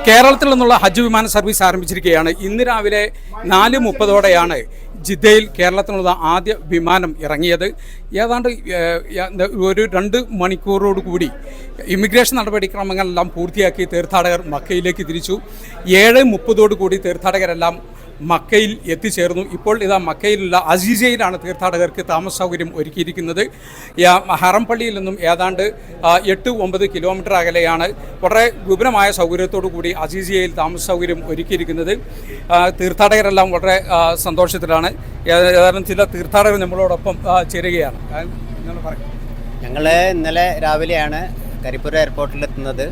കേരളത്തിൽ നിന്നുള്ള ഹജ്ജ് വിമാന സർവീസ് ആരംഭിച്ചിരിക്കുകയാണ്. ഇന്ന് രാവിലെ 4:30 ജിദ്ദയിൽ കേരളത്തിൽ നിന്നുള്ള ആദ്യ വിമാനം ഇറങ്ങിയത്. ഏതാണ്ട് ഒരു 2 മണിക്കൂറോട് കൂടി ഇമിഗ്രേഷൻ നടപടിക്രമങ്ങളെല്ലാം പൂർത്തിയാക്കി തീർത്ഥാടകർ മക്കയിലേക്ക് തിരിച്ചു. 7:30 കൂടി തീർത്ഥാടകരെല്ലാം മക്കയിൽ എത്തിച്ചേർന്നു. ഇപ്പോൾ ഇതാ മക്കയിലുള്ള അസീസയിലാണ് തീർത്ഥാടകർക്ക് താമസ സൗകര്യം ഒരുക്കിയിരിക്കുന്നത്. ഹറം പള്ളിയിൽ നിന്നും ഏതാണ്ട് 8-9 കിലോമീറ്റർ അകലെയാണ് വളരെ വിപുലമായ സൗകര്യത്തോടു കൂടി അസീസയിൽ താമസ സൗകര്യം ഒരുക്കിയിരിക്കുന്നത്. തീർത്ഥാടകരെല്ലാം വളരെ സന്തോഷത്തിലാണ്. ഏതാനും ചില തീർത്ഥാടകർ നമ്മളോടൊപ്പം ചേരുകയാണ്. ഞങ്ങൾ ഇന്നലെ രാവിലെയാണ് കരിപ്പൂർ എയർപോർട്ടിലെത്തുന്നത്.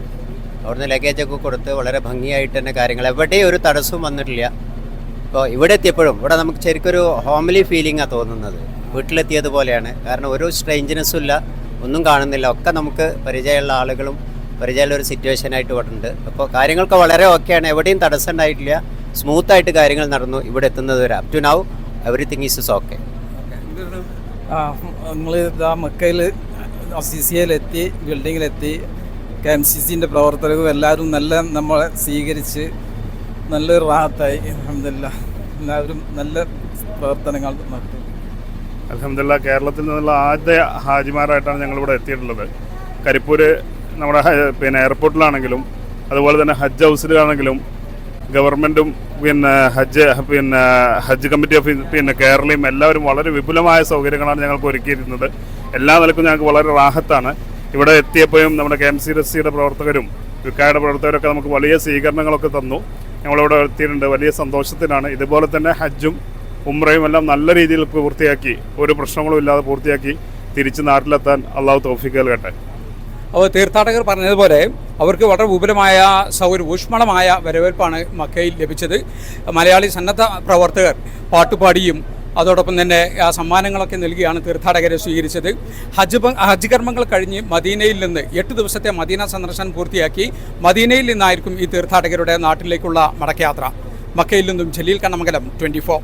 അവിടുന്ന് ലഗേജൊക്കെ കൊടുത്ത് വളരെ ഭംഗിയായിട്ട് തന്നെ കാര്യങ്ങൾ എവിടെയും ഒരു തടസ്സവും വന്നിട്ടില്ല. ഇപ്പോൾ ഇവിടെ എത്തിയപ്പോഴും ഇവിടെ നമുക്ക് ശരിക്കൊരു ഹോംലി ഫീലിംഗാണ് തോന്നുന്നത്. വീട്ടിലെത്തിയതുപോലെയാണ്. കാരണം ഒരു സ്ട്രേഞ്ചിനെസ്സും ഇല്ല, ഒന്നും കാണുന്നില്ല. ഒക്കെ നമുക്ക് പരിചയമുള്ള ആളുകളും പരിചയമുള്ള ഒരു സിറ്റുവേഷനായിട്ട് ഇവിടെ ഉണ്ട്. അപ്പോൾ കാര്യങ്ങളൊക്കെ വളരെ ഓക്കെയാണ്. എവിടെയും തടസ്സം ഉണ്ടായിട്ടില്ല. സ്മൂത്തായിട്ട് കാര്യങ്ങൾ നടന്നു ഇവിടെ എത്തുന്നത് വരെ. Up to now everything is okay. നമ്മൾ ഇതാ മക്കയിൽ അസീസിയയിലെത്തി, ബിൽഡിങ്ങിലെത്തി. KMCCൻ്റെ പ്രവർത്തകരും എല്ലാവരും നമ്മളെ സ്വീകരിച്ച് നല്ലൊരു റാഹത്തായി. അൽഹംദുലില്ലാഹ് എല്ലാവരും നല്ല പ്രവർത്തനങ്ങൾ നടത്തി. അൽഹംദുലില്ലാഹ് കേരളത്തിൽ നിന്നുള്ള ആദ്യ ഹാജിമാരായിട്ടാണ് ഞങ്ങളിവിടെ എത്തിയിട്ടുള്ളത്. കരിപ്പൂര് നമ്മുടെ എയർപോർട്ടിലാണെങ്കിലും അതുപോലെ തന്നെ ഹജ്ജ് ഹൗസിലാണെങ്കിലും ഗവൺമെൻറ്റും ഹജ്ജ് കമ്മിറ്റി ഓഫ് കേരളയും എല്ലാവരും വളരെ വിപുലമായ സൗകര്യങ്ങളാണ് ഞങ്ങൾക്ക് ഒരുക്കിയിരുന്നത്. എല്ലാ നിലക്കും ഞങ്ങൾക്ക് വളരെ റാഹത്താണ്. ഇവിടെ എത്തിയപ്പോഴും നമ്മുടെ KMCCയുടെ പ്രവർത്തകരും വിക്കായുടെ പ്രവർത്തകരൊക്കെ നമുക്ക് വലിയ സ്വീകരണങ്ങളൊക്കെ തന്നു. ഞങ്ങളിവിടെ എത്തിയിട്ടുണ്ട്. വലിയ സന്തോഷത്തിലാണ്. ഇതുപോലെ തന്നെ ഹജ്ജും ഉംറയും എല്ലാം നല്ല രീതിയിൽ പൂർത്തിയാക്കി, ഒരു പ്രശ്നങ്ങളും ഇല്ലാതെ പൂർത്തിയാക്കി തിരിച്ച് നാട്ടിലെത്താൻ അള്ളാഹു തൗഫീഖ് നൽകട്ടെ. അപ്പോൾ തീർത്ഥാടകർ പറഞ്ഞതുപോലെ അവർക്ക് വളരെ വിപുലമായ ഊഷ്മളമായ വരവേൽപ്പാണ് മക്കയിൽ ലഭിച്ചത്. മലയാളി സന്നദ്ധ പ്രവർത്തകർ പാട്ടുപാടിയും അതോടൊപ്പം തന്നെ സമ്മാനങ്ങളൊക്കെ നൽകിയാണ് തീർത്ഥാടകരെ സ്വീകരിച്ചത്. ഹജ്ജ് കർമ്മങ്ങൾ കഴിഞ്ഞ് മദീനയിൽ നിന്ന് 8 ദിവസത്തെ മദീന സന്ദർശനം പൂർത്തിയാക്കി മദീനയിൽ നിന്നായിരിക്കും ഈ തീർത്ഥാടകരുടെ നാട്ടിലേക്കുള്ള മടക്കയാത്ര. മക്കയിൽ നിന്നും ജലീൽ കണ്ണമംഗലം, 24.